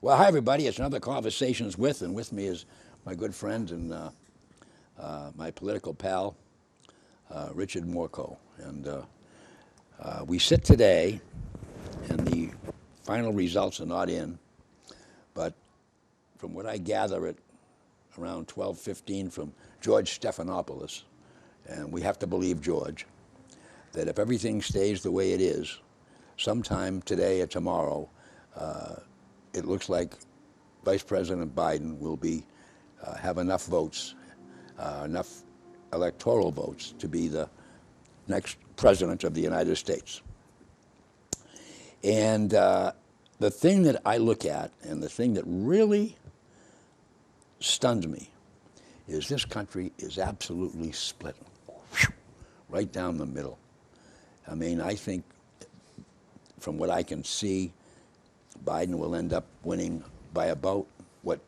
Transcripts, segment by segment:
Well, hi everybody. It's another Conversations with, and with me is my good friend and my political pal, Richard Morchoe. And we sit today, and the final results are not in, but from what I gather at around 12:15 from George Stephanopoulos, and we have to believe George, that if everything stays the way it is, sometime today or tomorrow, it looks like Vice President Biden will be have enough votes, enough electoral votes to be the next president of the United States. And the thing that I look at, and the thing that really stuns me, is this country is absolutely split, right down the middle. I mean, I think, from what I can see, Biden will end up winning by about what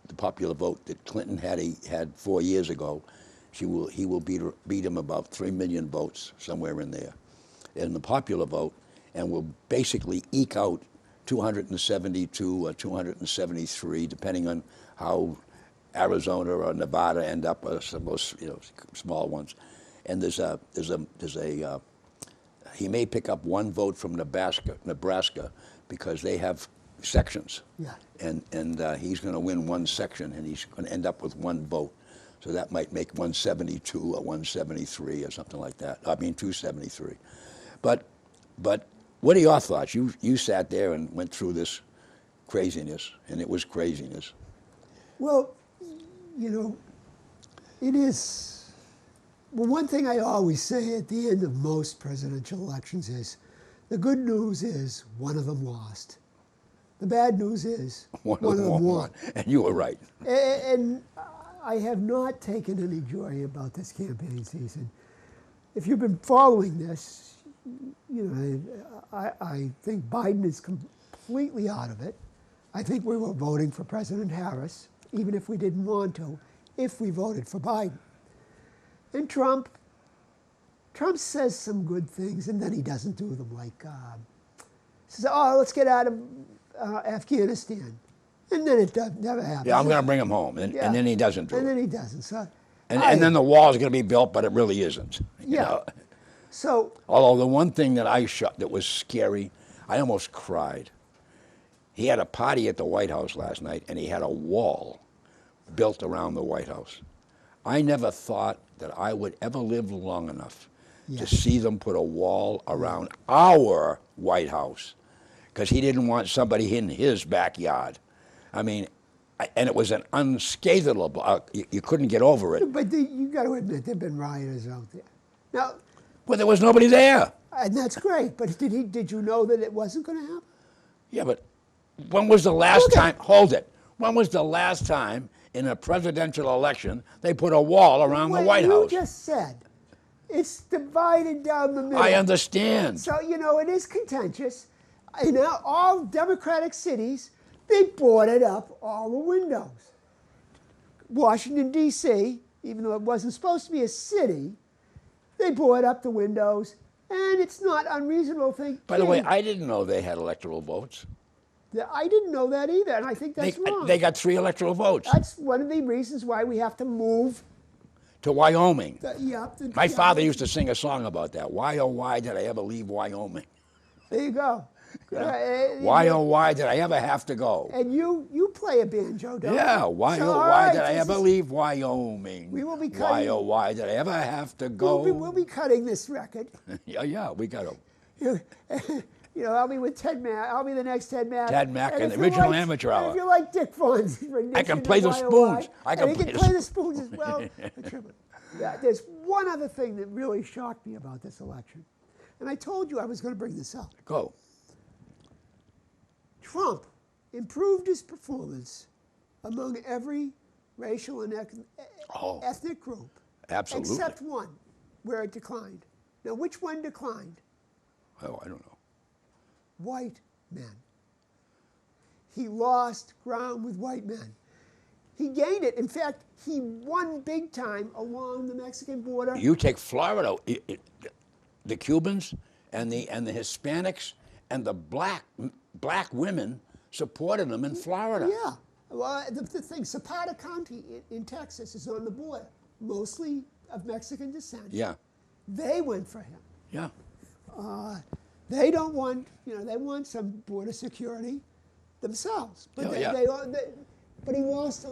the popular vote that Clinton had 4 years ago. He will beat him about 3 million votes, somewhere in there, in the popular vote, and will basically eke out 272 or 273, depending on how Arizona or Nevada end up, some of those small ones. And he may pick up one vote from Nebraska, because they have sections. Yeah. And he's going to win one section, and he's going to end up with one vote. So that might make 172 or 173 or something like that. I mean, 273. But what are your thoughts? You sat there and went through this craziness, and it was craziness. Well, it is. Well, one thing I always say at the end of most presidential elections is, the good news is one of them lost. The bad news is one of them won. And you were right. And I have not taken any joy about this campaign season. If you've been following this, I think Biden is completely out of it. I think we were voting for President Harris, even if we didn't want to, if we voted for Biden. And Trump says some good things, and then he doesn't do them. Like, says, "Oh, let's get out of Afghanistan," and then it never happens. Yeah, I'm going to bring him home, and then he doesn't do it. And then he doesn't. So, and then the wall is going to be built, but it really isn't. Yeah. So, although the one thing that was scary, I almost cried. He had a party at the White House last night, and he had a wall built around the White House. I never thought that I would ever live long enough to see them put a wall around our White House, because he didn't want somebody in his backyard. I mean, and it was an unscathelable, you couldn't get over it. But you got to admit, there have been rioters out there. Now, well, there was nobody there. And that's great, but did you know that it wasn't going to happen? Yeah, but when was the last time, hold it, when was the last time in a presidential election they put a wall around the White House? You just said, it's divided down the middle. I understand. So, it is contentious. In all Democratic cities, they boarded up all the windows. Washington, D.C., even though it wasn't supposed to be a city, they boarded up the windows, and it's not unreasonable to think. By the way, I didn't know they had electoral votes. I didn't know that either, and I think that's wrong. They got 3 electoral votes. That's one of the reasons why we have to move to Wyoming. My Yeah. father used to sing a song about that. Why, oh, why did I ever leave Wyoming? There you go. Why, oh, why did I ever have to go? And you play a banjo, don't you? Yeah, why, So, oh, why did I ever leave Wyoming? We will be Why, cutting. oh, why did I ever have to go? We'll be cutting this record. Yeah, we got to. I'll be with Ted Mack. I'll be the next Ted Mack. Ted Mack and the original amateur hour. If you like Dick Vaughan's rendition, I can play the spoons. He can play the spoons as well. Yeah, there's one other thing that really shocked me about this election, and I told you I was going to bring this up. Go. Trump improved his performance among every racial and ethnic group. Absolutely. Except one, where it declined. Now, which one declined? Oh, I don't know. White men. He lost ground with white men. He gained it. In fact, he won big time along the Mexican border. You take Florida, the Cubans and the Hispanics and the black women supported him in Florida. Yeah. Well, the thing, Zapata County in Texas is on the border, mostly of Mexican descent. Yeah, They went for him. yeah, They don't want, they want some border security themselves. But Yeah, yeah. but he lost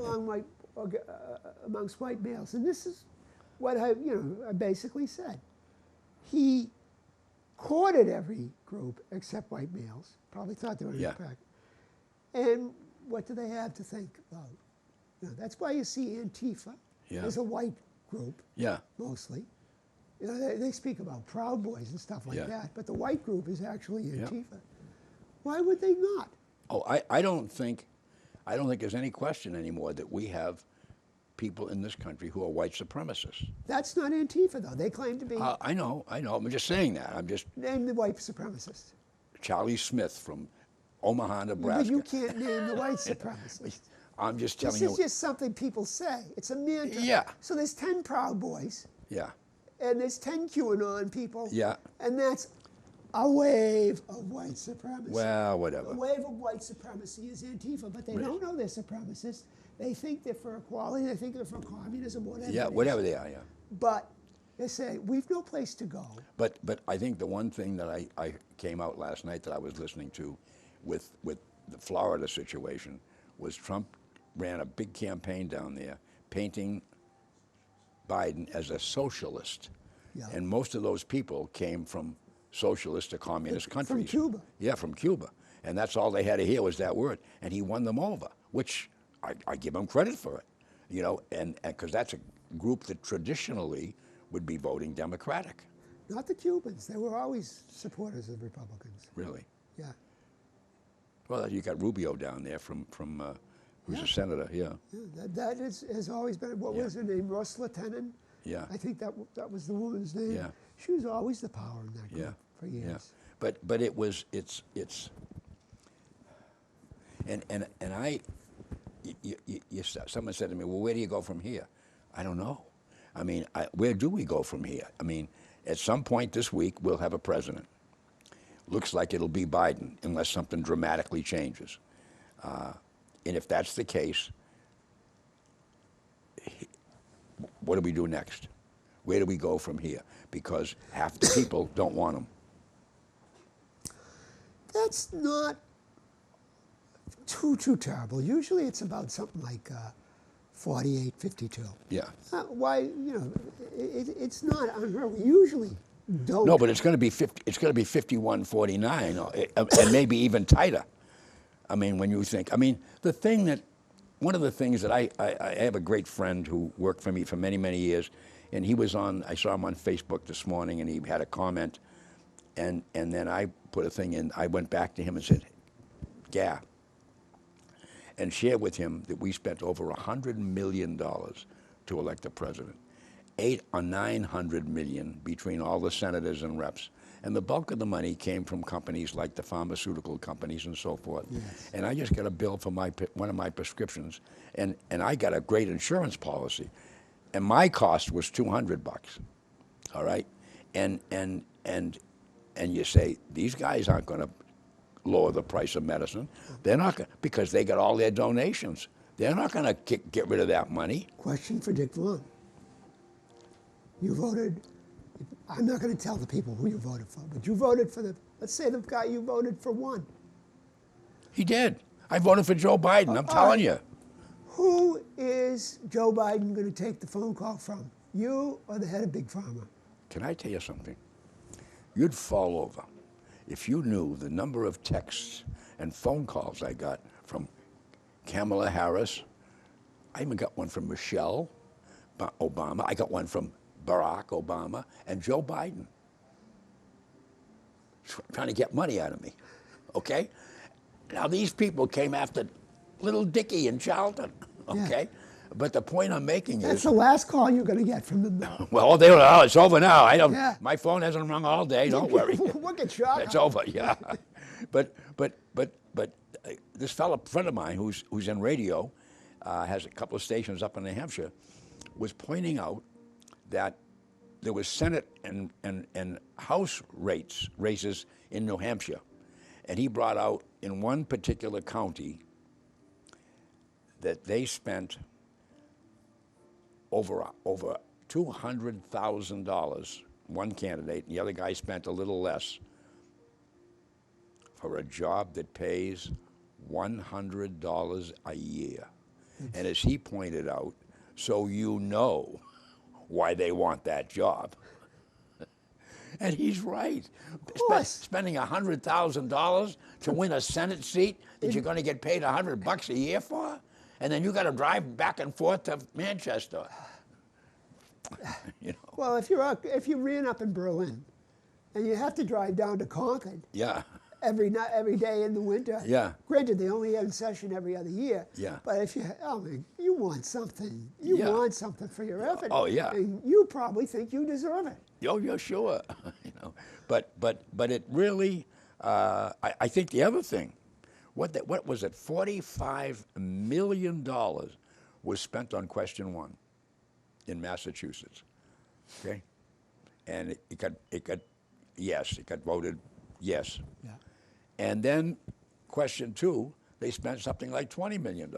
amongst white males, and this is what I basically said. He courted every group except white males. Probably thought they were Yeah. back. And what do they have to think about? That's why you see Antifa Yeah. as a white group yeah, mostly. They speak about Proud Boys and stuff like Yeah. that, but the white group is actually Yeah. Antifa. Why would they not? Oh, I don't think there's any question anymore that we have people in this country who are white supremacists. That's not Antifa, though. They claim to be. I know. I'm just saying that. I'm just Name the white supremacists. Charlie Smith from Omaha, Nebraska. But you can't name the white supremacists. I'm just This telling you. is just something people say. It's a mantra. Yeah. So there's 10 Proud Boys, Yeah, and there's 10 QAnon people. Yeah. And that's a wave of white supremacy. well, whatever. The wave of white supremacy is Antifa, but they don't know they're supremacists. They think they're for equality. They think they're for communism, whatever. Yeah, it is. whatever they are. Yeah. But they say we've no place to go. But I think the one thing that I came out last night that I was listening to with the Florida situation was Trump ran a big campaign down there painting Biden as a socialist. Yeah. And most of those people came from socialist or communist From countries. Cuba. Yeah, from Cuba. And that's all they had to hear was that word. And he won them over, which I give him credit for it. And because that's a group that traditionally would be voting Democratic. Not the Cubans. They were always supporters of Republicans. Really. Yeah. Well, you got Rubio down there from who's Yeah. a senator. Yeah. Yeah, that has always been, what Yeah. was her name, Russell Tenen? Yeah. I think that was the woman's name. Yeah. She was always the power in that group Yeah. for years. Yeah. But it's and I someone said to me, well, where do you go from here? I don't know. I mean, where do we go from here? I mean, at some point this week we'll have a president. Looks like it'll be Biden unless something dramatically changes. And if that's the case, what do we do next? Where do we go from here? Because half the people don't want him. That's not too terrible. Usually it's about something like 48, 52. Yeah. Why, it's not unheard. We usually don't. No, but it's going to be 50. It's going to be 51-49, and maybe even tighter. I mean, when you think, one of the things that I have a great friend who worked for me for many years, and he was on. I saw him on Facebook this morning, and he had a comment, and then I put a thing in. I went back to him and said, "Yeah," and shared with him that we spent over $100 million to elect a president. 800 or 900 million between all the senators and reps. And the bulk of the money came from companies like the pharmaceutical companies and so forth. Yes. And I just got a bill for one of my prescriptions, and I got a great insurance policy. And my cost was $200, all right? And you say, these guys aren't going to lower the price of medicine. They're not going to, because they got all their donations. They're not going to get rid of that money. Question for Dick Vaughan. You voted, I'm not going to tell the people who you voted for, but you voted for let's say the guy you voted for won. He did. I voted for Joe Biden, I'm telling you. Who is Joe Biden going to take the phone call from? You or the head of Big Pharma? Can I tell you something? You'd fall over if you knew the number of texts and phone calls I got from Kamala Harris. I even got one from Michelle Obama. I got one from Barack Obama and Joe Biden trying to get money out of me, okay? Now, these people came after little Dickie in Charlton, okay? Yeah. But the point I'm making That's is... the last call you're going to get from them, though. Well, it's over now. My phone hasn't rung all day, don't worry. We'll get shot. It's over, yeah. But this friend of mine who's in radio, has a couple of stations up in New Hampshire, was pointing out that there was Senate and House races in New Hampshire, And he brought out in one particular county that they spent over $200,000, one candidate, and the other guy spent a little less, for a job that pays $100 a year. And as he pointed out, so you know why they want that job. And he's right. Spending $100,000 to win a Senate seat that you're going to get paid $100 a year for, and then you got to drive back and forth to Manchester. You know. Well, if you ran up in Berlin, and you have to drive down to Concord. Yeah. Every day in the winter. Yeah. Granted, they only have session every other year. Yeah. But if you want something, you Yeah. want something for your effort. Oh, yeah. And you probably think you deserve it. Oh, yeah, sure. You know, but it really. I think the other thing, what was it? $45 million was spent on question one in Massachusetts. Okay, and it got yes, it got voted yes. Yeah. And then question two, they spent something like $20 million.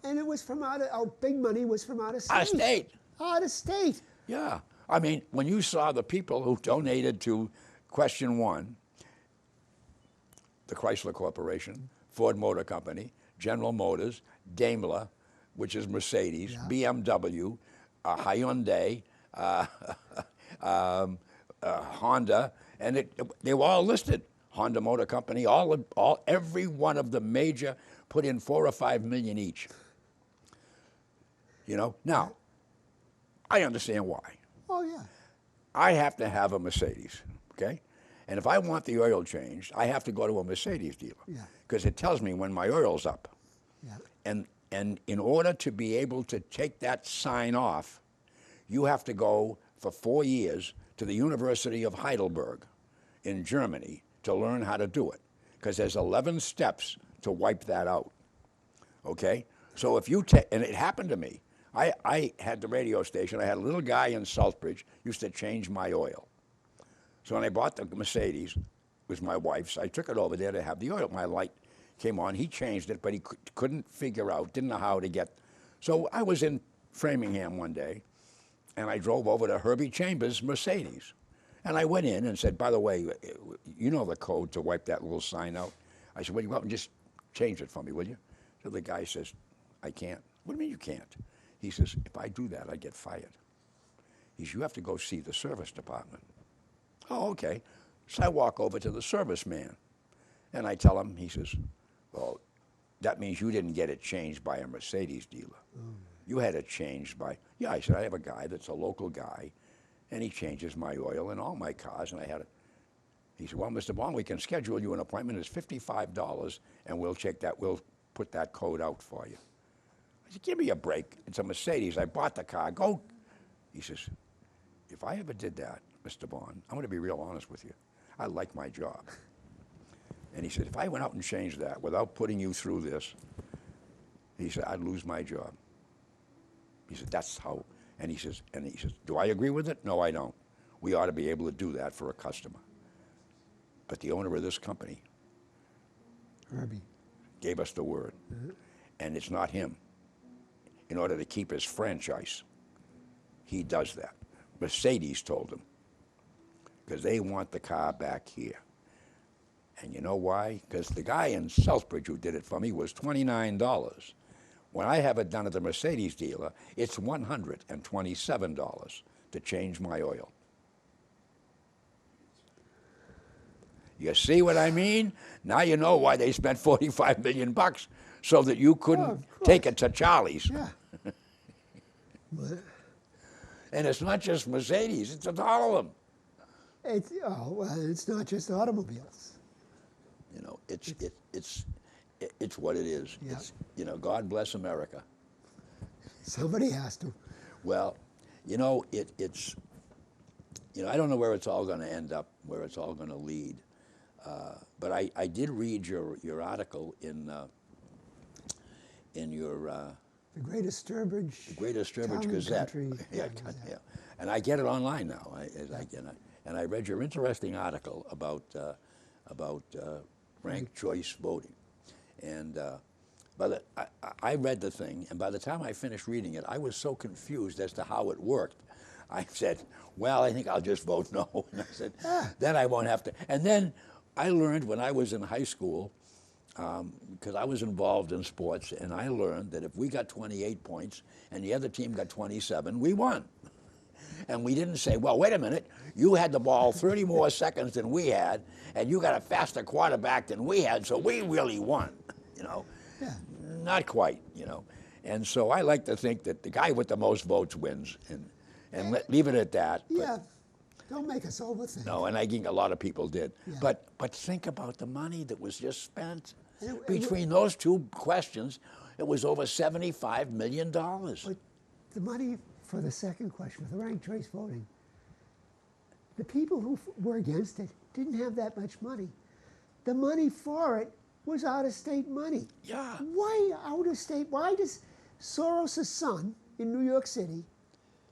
And it was from our big money was from out of state. Out of state. Out of state. Yeah. I mean, when you saw the people who donated to question one, the Chrysler Corporation, Ford Motor Company, General Motors, Daimler, which is Mercedes, Yeah. BMW, Hyundai, Honda, and they were all listed. Honda Motor Company, every one of the major put in $4 or $5 million each. You know, now I understand why. Oh yeah. I have to have a Mercedes, okay? And if I want the oil changed, I have to go to a Mercedes dealer. Yeah. Because it tells me when my oil's up. Yeah. And in order to be able to take that sign off, you have to go for 4 years to the University of Heidelberg in Germany to learn how to do it. Because there's 11 steps to wipe that out. Okay? So if you take, and it happened to me. I had the radio station. I had a little guy in Southbridge used to change my oil. So when I bought the Mercedes, it was my wife's, I took it over there to have the oil. My light came on. He changed it, but he couldn't figure out, didn't know how to get. So I was in Framingham one day, and I drove over to Herbie Chambers' Mercedes. And I went in and said, by the way, you know the code to wipe that little sign out? I said, well, you go out and just change it for me, will you? So the guy says, I can't. What do you mean you can't? He says, if I do that, I get fired. He says, you have to go see the service department. Oh, okay. So I walk over to the service man, and I tell him, he says, well, that means you didn't get it changed by a Mercedes dealer. You had it changed by, yeah, I said, I have a guy that's a local guy, and he changes my oil in all my cars, and I had it. He said, well, Mr. Vaughan, we can schedule you an appointment. It's $55, and we'll put that code out for you. I said, give me a break. It's a Mercedes. I bought the car. Go. He says, if I ever did that, Mr. Vaughan, I'm going to be real honest with you. I like my job. And he said, if I went out and changed that without putting you through this, he said, I'd lose my job. He said, that's how. And he says, do I agree with it? No, I don't. We ought to be able to do that for a customer. But the owner of this company Herbie gave us the word. And it's not him. In order to keep his franchise, he does that. Mercedes told him, because they want the car back here. And you know why? Because the guy in Southbridge who did it for me was $29. When I have it done at the Mercedes dealer, it's $127 to change my oil. You see what I mean? Now you know why they spent $45 million so that you couldn't take it to Charlie's. Yeah. And it's not just Mercedes, it's all of them. It's not just automobiles. You know, it's what it is. Yeah. It's, you know, God bless America. Somebody has to. Well, you know, it's, you know, I don't know where it's all going to end up, where it's all going to lead. But I did read your article in your The Greatest Sturbridge. Greatest Sturbridge Town and Gazette. Country Yeah, Gazette. yeah. And I get it online now. And I read your interesting article about ranked choice voting. And I read the thing, and by the time I finished reading it, I was so confused as to how it worked. I said, well, I think I'll just vote no. And I said, then I won't have to. And then I learned when I was in high school, because I was involved in sports, and I learned that if we got 28 points and the other team got 27, we won. And we didn't say, well, wait a minute, you had the ball 30 more seconds than we had, and you got a faster quarterback than we had, so we really won, you know. Yeah. Not quite, you know. And so I like to think that the guy with the most votes wins, and leave it at that. Yeah. Don't make us overthink. No, and I think a lot of people did. Yeah. But think about the money that was just spent. And it- Between those two questions, it was over $75 million. But the money for the second question, for the ranked choice voting, the people who were against it didn't have that much money. The money for it was out-of-state money. Yeah. Why out-of-state? Why does Soros' son in New York City,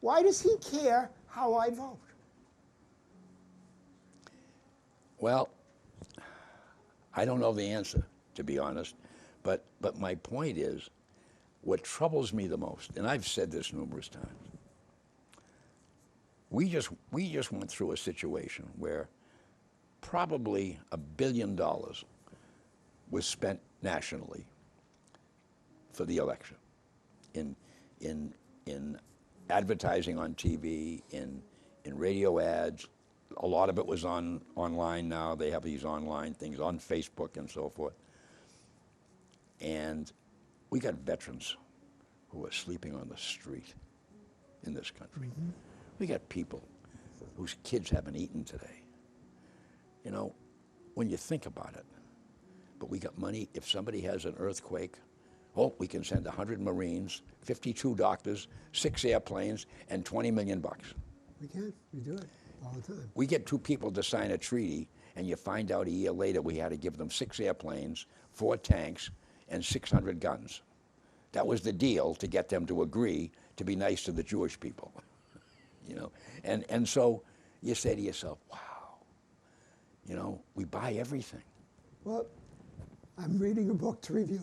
why does he care how I vote? Well, I don't know the answer, to be honest. But my point is, what troubles me the most, and I've said this numerous times, we just went through a situation where probably $1 billion was spent nationally for the election, in advertising on TV, in radio ads. A lot of it was online now. They have these online things on Facebook and so forth. And we got veterans who are sleeping on the street in this country. Mm-hmm. We got people whose kids haven't eaten today. You know, when you think about it, but we got money. If somebody has an earthquake, oh, we can send 100 Marines, 52 doctors, 6 airplanes, and $20 million. We can. We do it all the time. We get 2 people to sign a treaty, and you find out a year later we had to give them 6 airplanes, 4 tanks, and 600 guns. That was the deal to get them to agree to be nice to the Jewish people. You know, and so you say to yourself, wow, you know, we buy everything. Well, I'm reading a book to review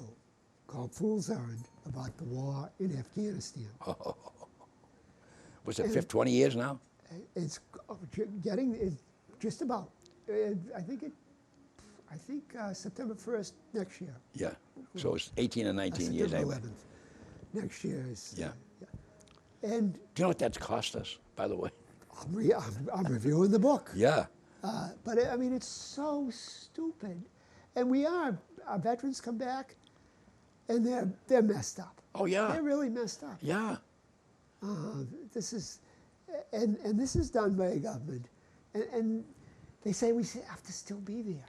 called Fool's Errand about the war in Afghanistan. Was it 20 years now? It's getting it's just about. I think September 1st next year. Yeah. So it's 18 and 19 years September anyway. 11th. Next year is. Yeah. And Do you know what that's cost us, by the way? I'm reviewing the book. Yeah. But I mean, it's so stupid. And our veterans come back, and they're messed up. Oh, yeah. They're really messed up. Yeah. This is, and this is done by a government, and they say we have to still be there.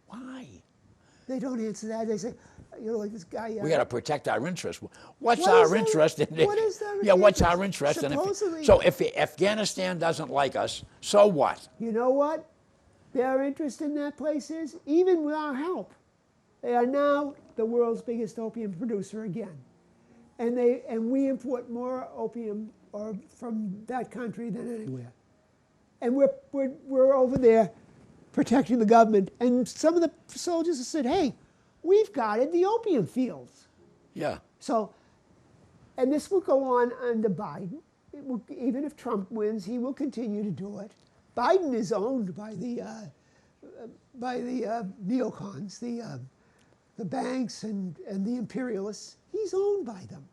Why? They don't answer that. They say, you know, like this guy. We got to protect our interests. What's What our is that- interest in it? what is that Yeah, what's interest? our interest in it? Supposedly- So if Afghanistan doesn't like us, so what? You know what? Their interest in that place is, even with our help, they are now the world's biggest opium producer again, and we import more opium from that country than anywhere, and we're over there protecting the government. And some of the soldiers have said, "Hey, we've guarded the opium fields." Yeah. So, and this will go on under Biden. Even if Trump wins, he will continue to do it. Biden is owned by the neocons, the banks and the imperialists. He's owned by them.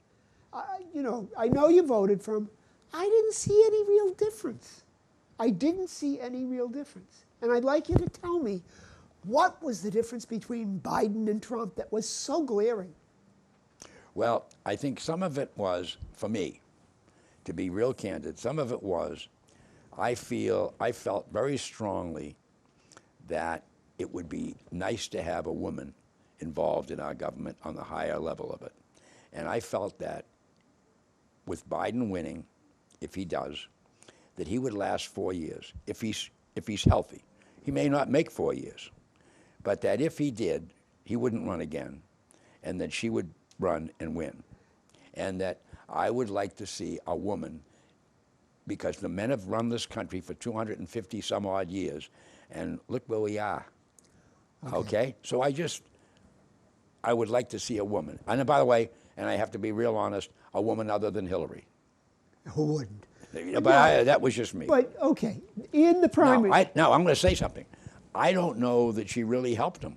You know, I know you voted for him. I didn't see any real difference. I didn't see any real difference. And I'd like you to tell me, what was the difference between Biden and Trump that was so glaring? Well, I think some of it was, for me, to be real candid, some of it was, I felt very strongly that it would be nice to have a woman involved in our government on the higher level of it. And I felt that with Biden winning, if he does, that he would last 4 years, if he's healthy. He may not make 4 years, but that if he did, he wouldn't run again, and that she would run and win. And that I would like to see a woman, because the men have run this country for 250 some odd years, and look where we are. Okay? So I would like to see a woman. And by the way, and I have to be real honest, a woman other than Hillary. Who wouldn't? But that was just me. But okay, in the primary. Now, I'm going to say something. I don't know that she really helped him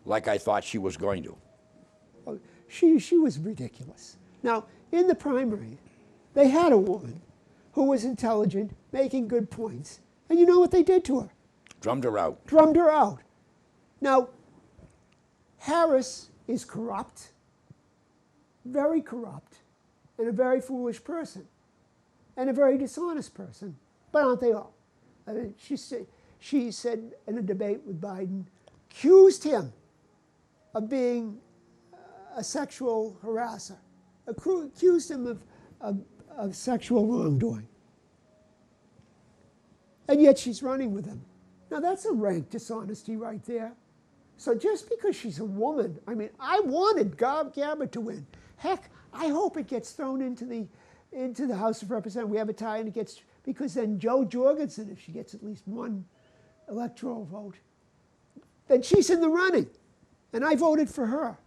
like I thought she was going to. She was ridiculous. Now, in the primary, they had a woman who was intelligent, making good points. And you know what they did to her? Drummed her out. Drummed her out. Now, Harris is corrupt, very corrupt, and a very foolish person, and a very dishonest person. But aren't they all? I mean, she said in a debate with Biden, accused him of being a sexual harasser, accused him of sexual wrongdoing. And yet she's running with him. Now that's a rank dishonesty right there. So just because she's a woman, I mean, I wanted Gabbard to win. Heck, I hope it gets thrown into the House of Representatives. We have a tie and it gets, because then Jo Jorgensen, if she gets at least one electoral vote, then she's in the running. And I voted for her,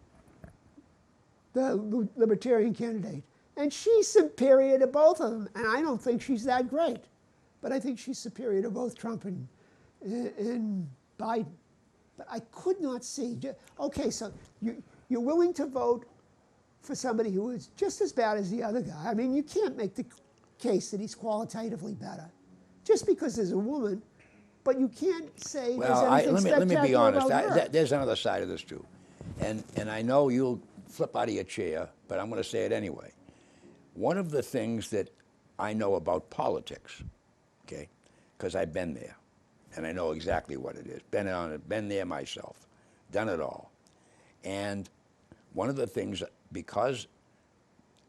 the Libertarian candidate. And she's superior to both of them. And I don't think she's that great. But I think she's superior to both Trump and Biden. But I could not see. Okay, so you're willing to vote for somebody who is just as bad as the other guy. I mean, you can't make the case that he's qualitatively better just because there's a woman. But you can't say there's anything let me be honest. about her. There's another side of this too, and I know you'll flip out of your chair, but I'm going to say it anyway. One of the things that I know about politics, okay, because I've been there, and I know exactly what it is. Been there myself, done it all, and one of the things, because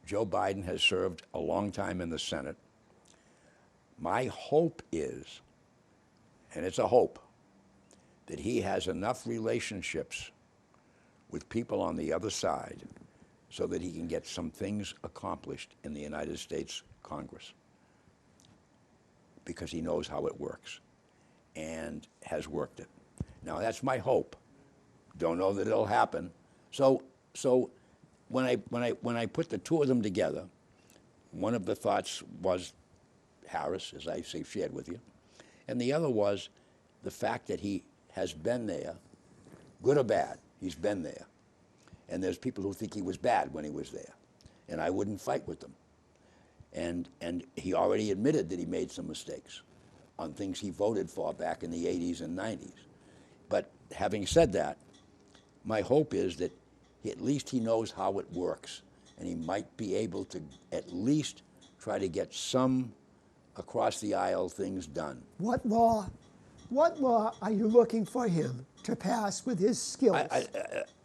Joe Biden has served a long time in the Senate, my hope is, and it's a hope, that he has enough relationships with people on the other side so that he can get some things accomplished in the United States Congress, because he knows how it works and has worked it. Now, that's my hope. Don't know that it'll happen. So when I put the two of them together, one of the thoughts was Harris, as I shared with you, and the other was the fact that he has been there, good or bad, he's been there. And there's people who think he was bad when he was there, and I wouldn't fight with them. And he already admitted that he made some mistakes on things he voted for back in the 80s and 90s. But having said that, my hope is that at least he knows how it works, and he might be able to at least try to get some across the aisle things done. What law are you looking for him to pass with his skills?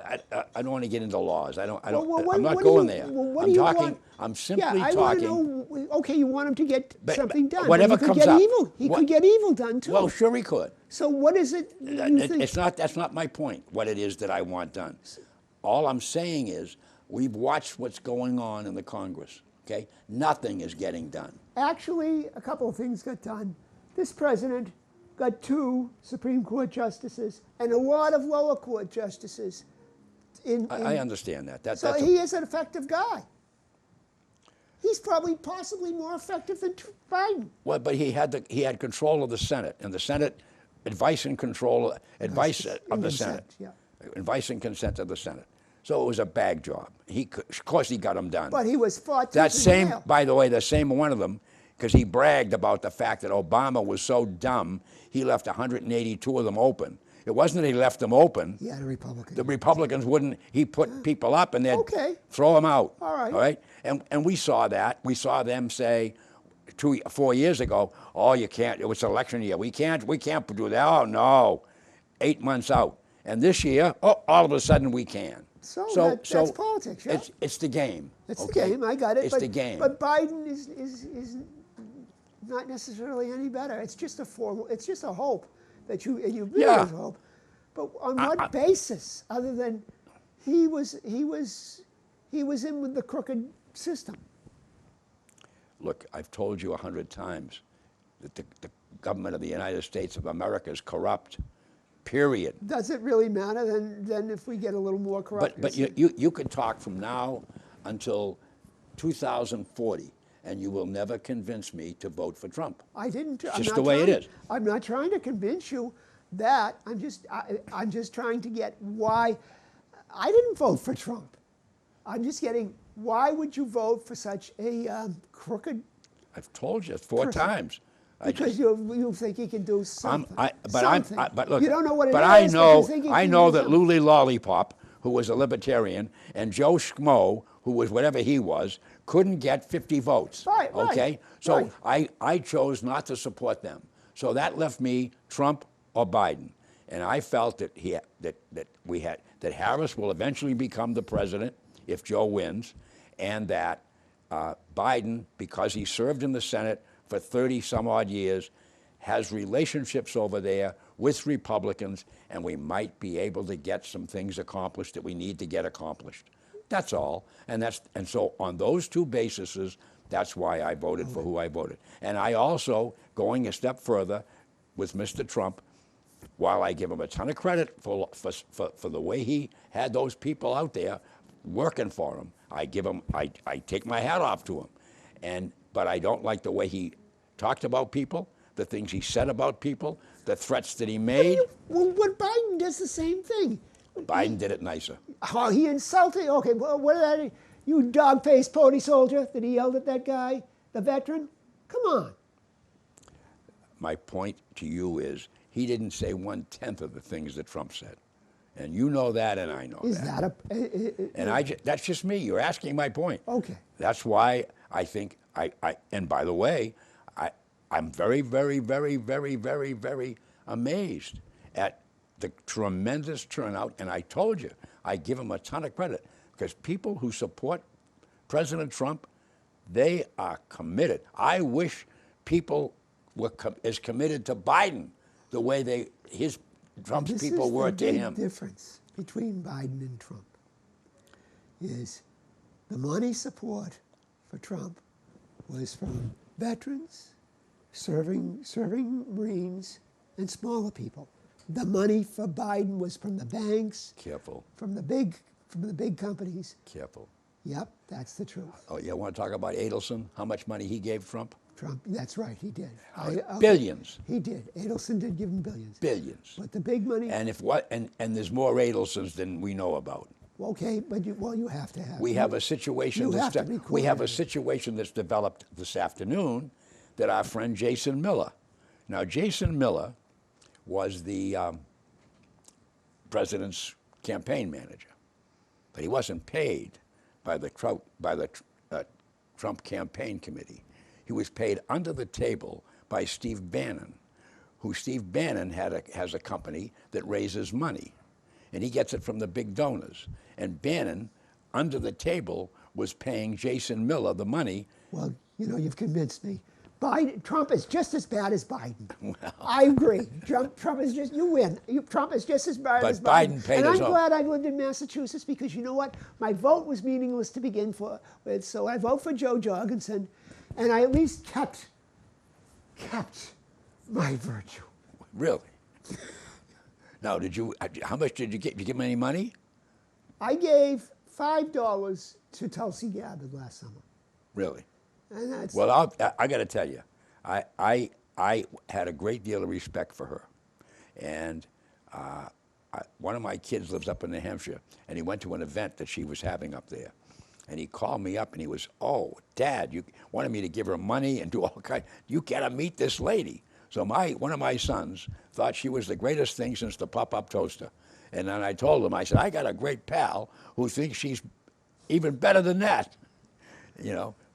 I don't want to get into laws. I'm not what going do you- there. what I'm do you talking. want? I'm simply I talking. want to know. Okay, you want him to get something done. Whatever but he comes could get up. evil. He could get evil done too. Well, sure he could. So what is it you think? It's not. That's not my point. What it is that I want done. All I'm saying is we've watched what's going on in the Congress. Okay, nothing is getting done. Actually, a couple of things got done. This president got 2 Supreme Court justices and a lot of lower court justices. I understand that. So he is an effective guy. He's possibly more effective than Biden. Well, but he had control of the Senate, and the Senate advice and control, advice of the Senate, yeah. advice and consent of the Senate. So it was a bag job. Of course, he got them done. But he was fought That tooth and same, nail. by the way, the same one of them, because he bragged about the fact that Obama was so dumb, he left 182 of them open. It wasn't that he left them open. He had a Republican. The Republicans wouldn't. He put people up and they'd Okay. throw them out. All right. All right. And we saw that. We saw them say 4 years ago, "Oh, you can't. It was election year. We can't do that." Oh no, 8 months out. And this year, all of a sudden we can. So that's politics. Yeah? It's the game. It's okay? the game. I got it. It's the game. But Biden is not necessarily any better. It's just a formal. It's just a hope that you really Yeah. hope. But on what basis, other than he was in with the crooked system? Look, I've told you 100 times that the government of the United States of America is corrupt. period. Does it really matter then if we get a little more corrupt? But you could talk from now until 2040, and you will never convince me to vote for Trump. I didn't. It's just the way it is. I'm not trying to convince you that. I'm just trying to get why I didn't vote for Trump. I'm just getting why would you vote for such a crooked? I've told you 4 times. Because you think he can do something. But look, you don't know what it but is. I know that Lully Lollipop, who was a libertarian, and Joe Schmo, who was whatever he was, couldn't get 50 votes. Right. Okay. So right. I chose not to support them. So that left me Trump or Biden, and I felt that that Harris will eventually become the president if Joe wins, and that Biden, because he served in the Senate for 30 some odd years, has relationships over there with Republicans, and we might be able to get some things accomplished that we need to get accomplished. That's all. And so on those 2 bases, that's why I voted for who I voted. And I also, going a step further with Mr. Trump, while I give him a ton of credit for the way he had those people out there working for him, I take my hat off to him. But I don't like the way he talked about people, the things he said about people, the threats that he made. What Biden does the same thing. Biden did it nicer. Oh, he insulted. Okay, well, what did that? You dog-faced pony soldier that he yelled at that guy, the veteran. Come on. My point to you is he didn't say 1/10 of the things that Trump said. And you know that, and I know that. That's just me. You're asking my point. Okay. That's why I think and by the way, I'm very, very, very, very, very, very amazed at the tremendous turnout. And I told you, I give him a ton of credit because people who support President Trump, they are committed. I wish people were as committed to Biden the way Trump's people were to him. The difference between Biden and Trump is the money support for Trump was from veterans, serving Marines, and smaller people. The money for Biden was from the banks. Careful. From the big companies. Careful. Yep, that's the truth. Oh, you want to talk about Adelson? How much money he gave Trump? That's right, he did. Billions. He did. Adelson did give him billions. Billions. But the big money. And there's more Adelsons than we know about. Okay, but you have to have. We have a situation. We have a situation that's developed this afternoon, that our friend Jason Miller. Now, Jason Miller was the president's campaign manager, but he wasn't paid by the Trump campaign committee. He was paid under the table by Steve Bannon, who Steve Bannon has a company that raises money, and he gets it from the big donors. And Bannon, under the table, was paying Jason Miller the money. Well, you've convinced me. Trump is just as bad as Biden. Well, I agree. Trump is just, you win. Trump is just as bad as Biden. But Biden paid his own. And I'm glad I lived in Massachusetts because you know what? My vote was meaningless to begin with, so I vote for Joe Jorgensen, and I at least kept my virtue. Really? Now, how much did you get? Did you give him any money? I gave $5 to Tulsi Gabbard last summer. Really? And that's well, I got to tell you, I had a great deal of respect for her, and one of my kids lives up in New Hampshire, and he went to an event that she was having up there, and he called me up, and he was, "Oh, Dad, you wanted me to give her money and do all kinds. You got to meet this lady." So one of my sons thought she was the greatest thing since the pop-up toaster, and then I told him, I said, "I got a great pal who thinks she's even better than that,"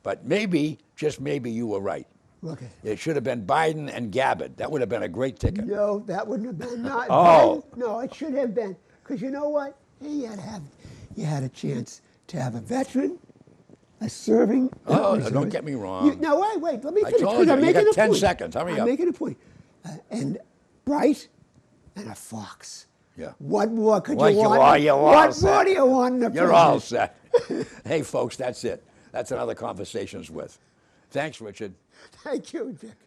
But maybe, just maybe, you were right. Okay. It should have been Biden and Gabbard. That would have been a great ticket. No, that wouldn't have been. Not Oh. Biden. No, it should have been. Because you know what? You had a chance to have a veteran, a serving. Oh, no, don't get me wrong. No, wait. Let me finish. I told you, I'm you making got a 10 point. seconds. Hurry up. I'm making a point. And Bright and a Fox. Yeah. What more could Well, you want? what more do you want in a You're president? all set. Hey, folks, that's it. That's another Conversations With. Thanks, Richard. Thank you, Dick.